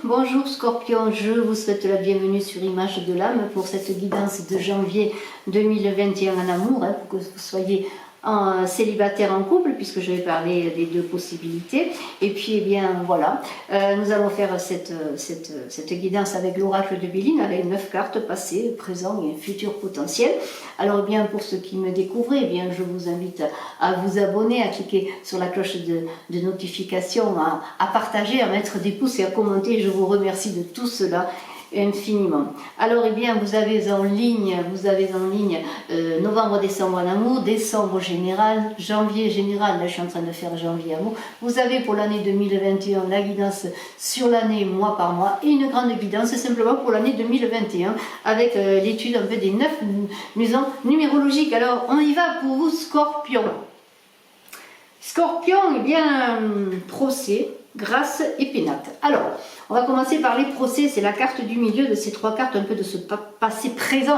Bonjour Scorpion, je vous souhaite la bienvenue sur Image de l'âme pour cette guidance de janvier 2021 en amour, pour que vous soyez célibataire en couple, puisque je vais parler des deux possibilités. Et puis, eh bien, voilà, nous allons faire cette guidance avec l'oracle de Béline, avec 9 cartes, passé, présent et futur potentiel. Alors, eh bien, pour ceux qui me découvrent, eh bien, je vous invite à vous abonner, à cliquer sur la cloche de notification, à partager, à mettre des pouces et à commenter. Je vous remercie de tout cela infiniment. Alors, eh bien, vous avez en ligne novembre, décembre en amour, décembre général, janvier général, là je suis en train de faire janvier amour. Vous avez pour l'année 2021 la guidance sur l'année mois par mois et une grande guidance simplement pour l'année 2021 avec l'étude un peu des 9 maisons numérologiques. Alors, on y va pour vous, Scorpion. Scorpion, eh bien, procès, grâce et pénate. Alors, on va commencer par les procès, c'est la carte du milieu de ces 3 cartes, un peu de ce passé présent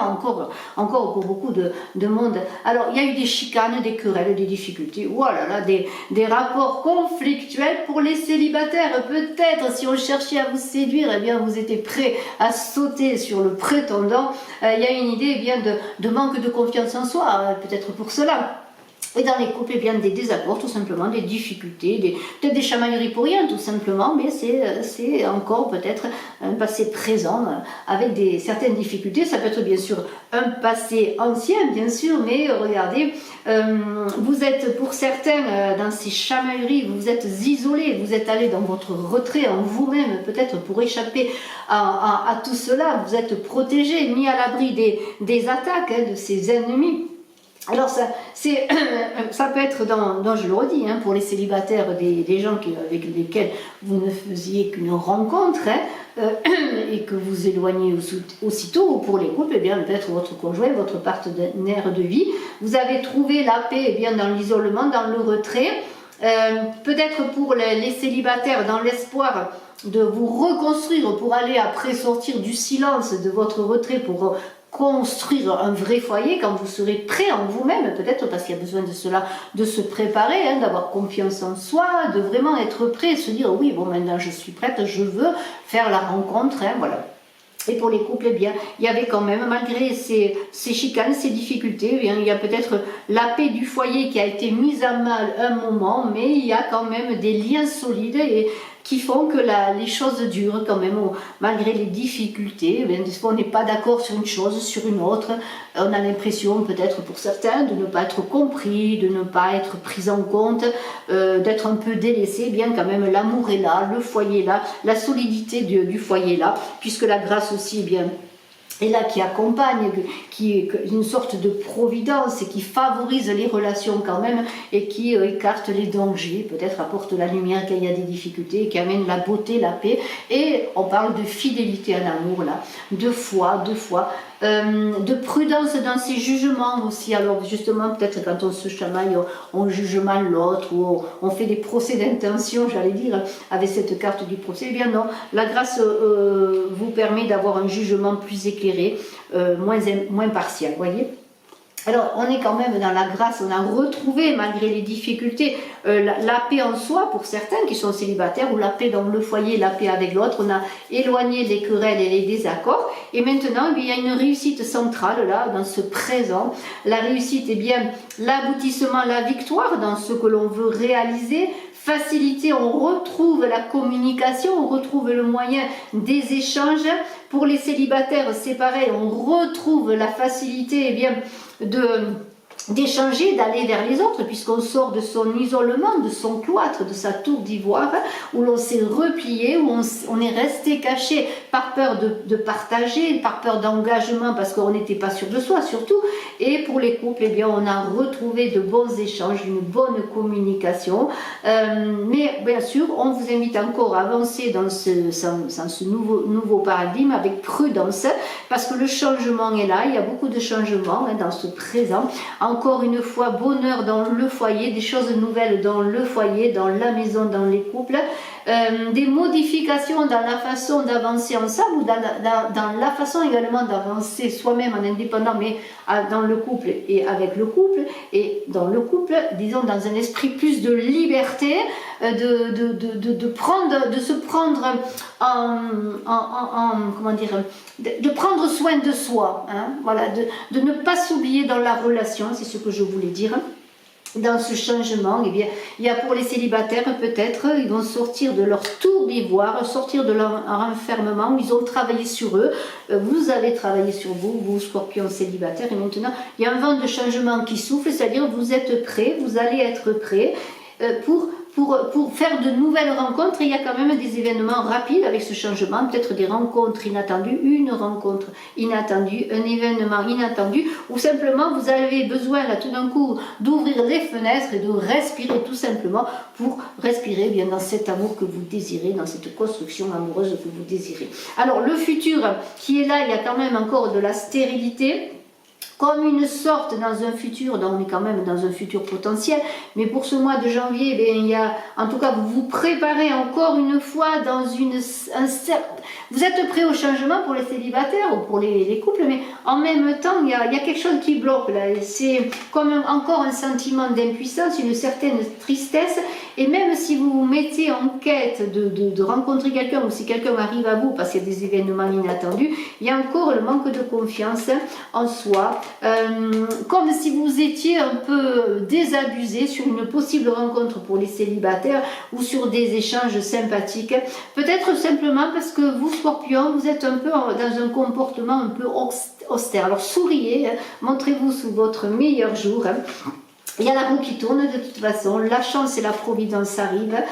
encore pour beaucoup de monde. Alors, il y a eu des chicanes, des querelles, des difficultés, voilà, des rapports conflictuels pour les célibataires. Peut-être, si on cherchait à vous séduire, eh bien, vous étiez prêt à sauter sur le prétendant. Il y a une idée, eh bien, de manque de confiance en soi, peut-être pour cela. Et dans les couples, eh bien, des désaccords, tout simplement, des difficultés, peut-être des chamailleries pour rien, tout simplement, mais c'est encore peut-être un passé présent avec certaines difficultés. Ça peut être bien sûr un passé ancien, bien sûr, mais regardez, vous êtes pour certains dans ces chamailleries, vous êtes isolés, vous êtes allés dans votre retrait en vous-même, peut-être pour échapper à tout cela, vous êtes protégés, mis à l'abri des attaques de ces ennemis. Alors ça peut être je le redis, pour les célibataires, des gens avec lesquels vous ne faisiez qu'une rencontre et que vous éloignez aussitôt, ou pour les couples, eh bien peut-être votre conjoint, votre partenaire de vie, vous avez trouvé la paix, eh bien, dans l'isolement, dans le retrait. Peut-être pour les célibataires, dans l'espoir de vous reconstruire pour aller après sortir du silence de votre retrait pour construire un vrai foyer quand vous serez prêt en vous-même, peut-être parce qu'il y a besoin de cela, de se préparer, d'avoir confiance en soi, de vraiment être prêt, se dire oui, bon, maintenant je suis prête, je veux faire la rencontre, voilà. Et pour les couples, eh bien, il y avait quand même, malgré ces chicanes, ces difficultés, eh bien, il y a peut-être la paix du foyer qui a été mise à mal un moment, mais il y a quand même des liens solides qui font que les choses durent quand même, malgré les difficultés. Eh bien, des fois, on n'est pas d'accord sur une chose, sur une autre. On a l'impression, peut-être pour certains, de ne pas être compris, de ne pas être pris en compte, d'être un peu délaissé. Eh bien, quand même, l'amour est là, le foyer est là, la solidité du foyer est là, puisque la grâce aussi, eh bien, et là qui accompagne, qui est une sorte de providence et qui favorise les relations quand même et qui écarte les dangers, peut-être apporte la lumière quand il y a des difficultés et qui amène la beauté, la paix. Et on parle de fidélité à l'amour là, de foi, de prudence dans ses jugements aussi. Alors justement, peut-être quand on se chamaille, on juge mal l'autre ou on fait des procès d'intention, j'allais dire, avec cette carte du procès. Eh bien non, la grâce vous permet d'avoir un jugement plus éclairé, moins partial, voyez. Alors, on est quand même dans la grâce, on a retrouvé, malgré les difficultés, la paix en soi pour certains qui sont célibataires, ou la paix dans le foyer, la paix avec l'autre. On a éloigné les querelles et les désaccords. Et maintenant, eh bien, il y a une réussite centrale, là, dans ce présent. La réussite, eh bien, l'aboutissement, la victoire dans ce que l'on veut réaliser. Facilité, on retrouve la communication, on retrouve le moyen des échanges. Pour les célibataires, c'est pareil, on retrouve la facilité, eh bien, d'échanger, d'aller vers les autres, puisqu'on sort de son isolement, de son cloître, de sa tour d'ivoire, où l'on s'est replié, où on est resté caché par peur de partager, par peur d'engagement, parce qu'on n'était pas sûr de soi surtout. Et pour les couples, eh bien, on a retrouvé de bons échanges, une bonne communication. Mais bien sûr, on vous invite encore à avancer dans ce nouveau paradigme avec prudence, parce que le changement est là, il y a beaucoup de changements dans ce présent. Encore une fois, bonheur dans le foyer, des choses nouvelles dans le foyer, dans la maison, dans les couples. des modifications dans la façon d'avancer ensemble ou dans la façon également d'avancer soi-même en indépendant, mais dans le couple et avec le couple, et dans le couple, disons dans un esprit plus de liberté, de se prendre comment dire, de prendre soin de soi, hein, voilà, de ne pas s'oublier dans la relation, c'est ce que je voulais dire. Dans ce changement, eh bien, il y a pour les célibataires peut-être, ils vont sortir de leur tourbivoire, sortir de leur enfermement où ils ont travaillé sur eux. Vous avez travaillé sur vous, vous scorpions célibataires, et maintenant il y a un vent de changement qui souffle, c'est-à-dire vous êtes prêts, vous allez être prêts pour faire de nouvelles rencontres. Et il y a quand même des événements rapides avec ce changement, peut-être des rencontres inattendues, une rencontre inattendue, un événement inattendu, ou simplement vous avez besoin là tout d'un coup d'ouvrir les fenêtres et de respirer tout simplement pour respirer bien dans cet amour que vous désirez, dans cette construction amoureuse que vous désirez. Alors le futur qui est là, il y a quand même encore de la stérilité, comme une sorte dans un futur, donc on est quand même dans un futur potentiel, mais pour ce mois de janvier, bien, il y a, en tout cas, vous vous préparez encore une fois dans vous êtes prêts au changement pour les célibataires ou pour les couples, mais en même temps, il y a quelque chose qui bloque là. C'est comme encore un sentiment d'impuissance, une certaine tristesse, et même si vous vous mettez en quête de rencontrer quelqu'un, ou si quelqu'un arrive à vous parce qu'il y a des événements inattendus, il y a encore le manque de confiance en soi, comme si vous étiez un peu désabusé sur une possible rencontre pour les célibataires ou sur des échanges sympathiques. Peut-être simplement parce que vous, Scorpion, vous êtes un peu dans un comportement un peu austère. Alors souriez, hein, montrez-vous sous votre meilleur jour. Hein. Il y a la roue qui tourne de toute façon, la chance et la providence arrivent,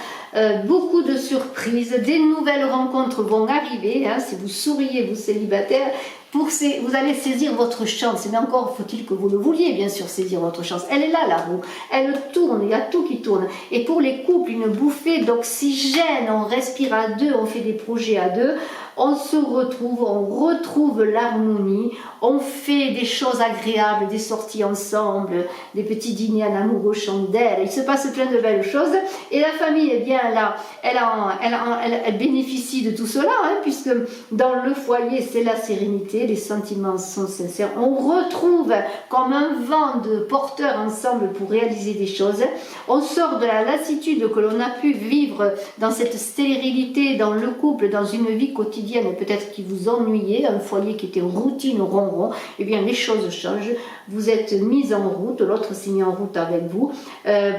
beaucoup de surprises, des nouvelles rencontres vont arriver, hein, si vous souriez, vous célibataires, vous allez saisir votre chance, mais encore faut-il que vous le vouliez bien sûr saisir votre chance. Elle est là la roue, elle tourne, il y a tout qui tourne. Et pour les couples, une bouffée d'oxygène, on respire à deux, on fait des projets à deux, on se retrouve, on retrouve l'harmonie, on fait des choses agréables, des sorties ensemble, des petits dîners en amour aux chandelles, il se passe plein de belles choses. Et la famille, eh bien là, elle bénéficie de tout cela, hein, puisque dans le foyer, c'est la sérénité, les sentiments sont sincères. On retrouve comme un vent de porteurs ensemble pour réaliser des choses. On sort de la lassitude que l'on a pu vivre dans cette stérilité, dans le couple, dans une vie quotidienne, peut-être qui vous ennuyait, un foyer qui était routine, ronron. Eh bien, les choses changent. Vous êtes mis en route, l'autre s'est mis en route avec vous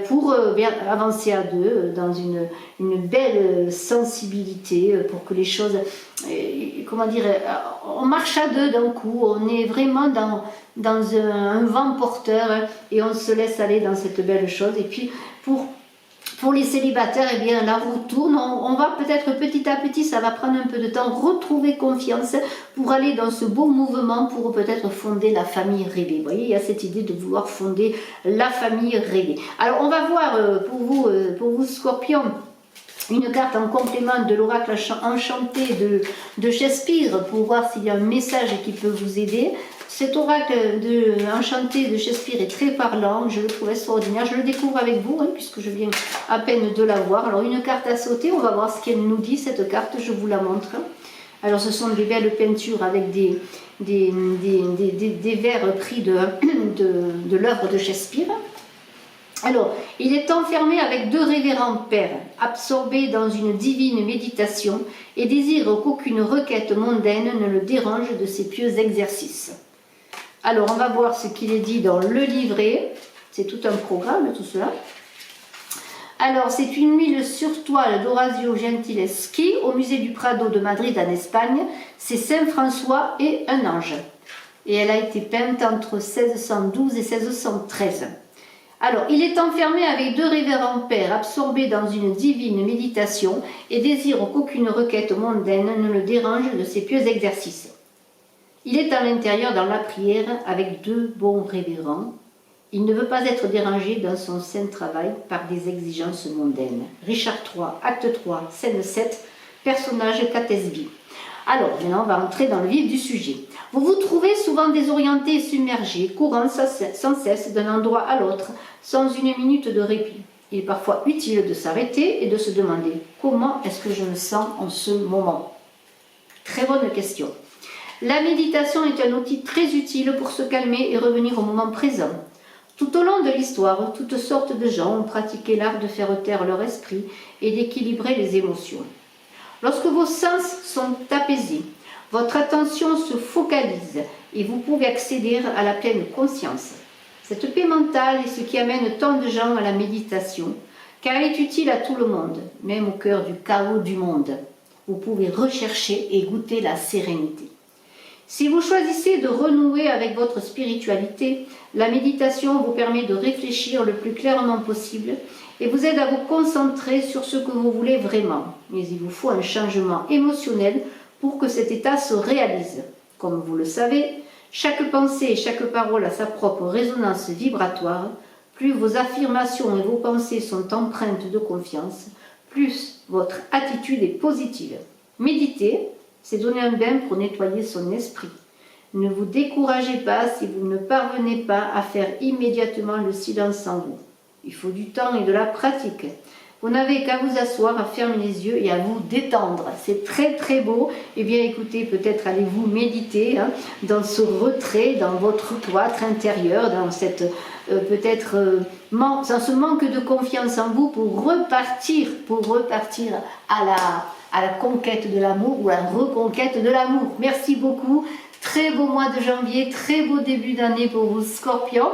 pour bien avancer à deux dans une belle sensibilité pour que les choses, comment dire, on marche à deux d'un coup, on est vraiment dans un vent porteur et on se laisse aller dans cette belle chose. Et puis pour les célibataires, eh bien, la roue tourne, on va peut-être petit à petit, ça va prendre un peu de temps, retrouver confiance pour aller dans ce beau mouvement, pour peut-être fonder la famille rêvée. Vous voyez, il y a cette idée de vouloir fonder la famille rêvée. Alors, on va voir pour vous Scorpion, une carte en complément de l'oracle enchanté de Shakespeare pour voir s'il y a un message qui peut vous aider. Cet oracle enchanté de Shakespeare est très parlant, je le trouve extraordinaire, je le découvre avec vous, hein, puisque je viens à peine de la voir. Alors une carte à sauter, on va voir ce qu'elle nous dit cette carte, je vous la montre. Alors ce sont des belles peintures avec des vers pris de l'œuvre de Shakespeare. Alors, il est enfermé avec deux révérends pères, absorbé dans une divine méditation et désire qu'aucune requête mondaine ne le dérange de ses pieux exercices. Alors, on va voir ce qu'il est dit dans le livret. C'est tout un programme, tout cela. Alors, c'est une huile sur toile d'Orazio Gentileschi au musée du Prado de Madrid en Espagne. C'est Saint François et un ange. Et elle a été peinte entre 1612 et 1613. Alors, il est enfermé avec deux révérends pères, absorbé dans une divine méditation et désire qu'aucune requête mondaine ne le dérange de ses pieux exercices. Il est à l'intérieur dans la prière avec deux bons révérends. Il ne veut pas être dérangé dans son saint travail par des exigences mondaines. Richard III, acte 3, scène 7, personnage Catesby. Alors, maintenant, on va entrer dans le vif du sujet. Vous vous trouvez souvent désorienté et submergé, courant sans cesse d'un endroit à l'autre, sans une minute de répit. Il est parfois utile de s'arrêter et de se demander comment est-ce que je me sens en ce moment. Très bonne question. La méditation est un outil très utile pour se calmer et revenir au moment présent. Tout au long de l'histoire, toutes sortes de gens ont pratiqué l'art de faire taire leur esprit et d'équilibrer les émotions. Lorsque vos sens sont apaisés, votre attention se focalise et vous pouvez accéder à la pleine conscience. Cette paix mentale est ce qui amène tant de gens à la méditation, car elle est utile à tout le monde, même au cœur du chaos du monde. Vous pouvez rechercher et goûter la sérénité. Si vous choisissez de renouer avec votre spiritualité, la méditation vous permet de réfléchir le plus clairement possible et vous aide à vous concentrer sur ce que vous voulez vraiment. Mais il vous faut un changement émotionnel pour que cet état se réalise. Comme vous le savez, chaque pensée et chaque parole a sa propre résonance vibratoire. Plus vos affirmations et vos pensées sont empreintes de confiance, plus votre attitude est positive. Méditer, c'est donner un bain pour nettoyer son esprit. Ne vous découragez pas si vous ne parvenez pas à faire immédiatement le silence en vous. Il faut du temps et de la pratique. Vous n'avez qu'à vous asseoir, à fermer les yeux et à vous détendre. C'est très très beau. Eh bien écoutez, peut-être allez-vous méditer dans ce retrait, dans votre cloître intérieur, dans cette dans ce manque de confiance en vous pour repartir à la conquête de l'amour ou à la reconquête de l'amour. Merci beaucoup. Très beau mois de janvier, très beau début d'année pour vous, Scorpions.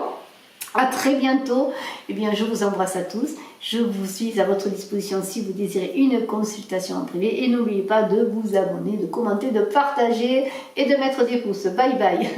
À très bientôt. Eh bien, je vous embrasse à tous. Je vous suis à votre disposition si vous désirez une consultation en privé. Et n'oubliez pas de vous abonner, de commenter, de partager et de mettre des pouces. Bye bye.